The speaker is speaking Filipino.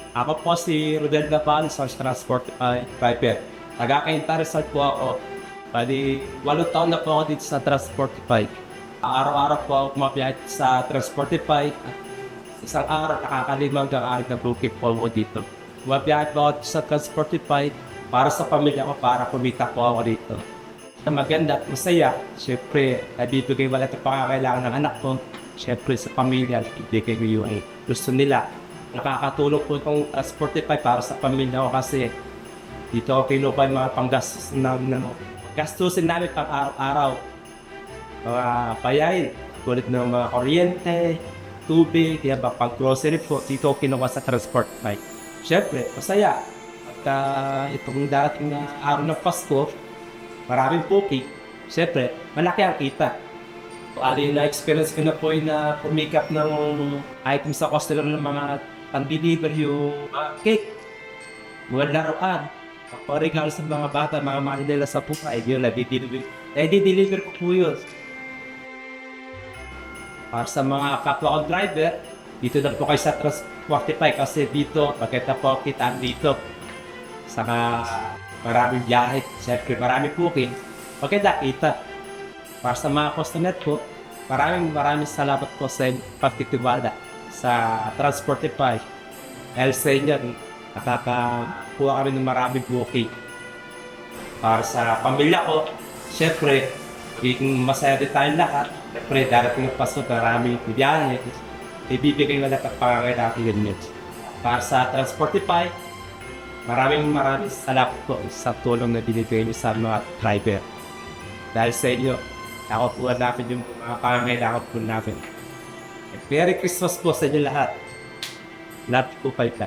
Ako po si Rodel Gapan sa Transport Driver. Taga-Cainta Rizal po ako. Bali, 8 taon na po ako dito sa Transportify. Araw-araw po ako kumabiyahe sa Transportify. Isang araw, nakakalimang hanggang 6 na booking po ako dito. Kumabiyahe po ako sa Transportify para sa pamilya ko, para kumita po ako dito. Maganda at masaya. Siyempre, nabibigay wala ito pangangailangan ng anak ko. Siyempre, sa pamilya, ibigay ko yung gusto nila. Nakakatulong po itong Transportify para sa pamilya ko kasi dito ako kinuha yung mga panggastos ng gastusin namin pang araw-araw. Mga payayin, kulit ng mga kuryente, tubig, kaya ba pang grocery po, dito ako kinuha sa Transportify. Siyempre, masaya. At itong dating na araw ng Pasko, maraming booking. Siyempre, malaki ang kita. Ali na-experience ko na po yung na pumikap ng items sa customer ng mga pan-deliver yung cake, mga laruan, pag-regalo sa mga bata, mga mahal nila sa buhay, yun, nadi-deliver ko po yun. Para sa mga kapwa ko driver, dito na po kayo sa Transportify kasi dito, magkita po kita dito. Saka maraming biyahe, siyempre maraming booking, maganda kita. Para sa mga customer po, maraming salamat po sa pagtitiwala sa Transportify. Dahil sa inyo, nakakakuha kami ng maraming booking. Para sa pamilya ko, siyempre, masaya din tayong lahat. Siyempre, darating ng Pasko, maraming biyahe. Ibibigay na lahat ang pangangailangan ganyan. Para sa Transportify, maraming salamat po sa tulong na binibigay niyo sa mga driver. Dahil sa inyo, nakukuha namin yung mga pangangailangan po namin. Merry Christmas po sa inyo lahat. Lahat po kayo.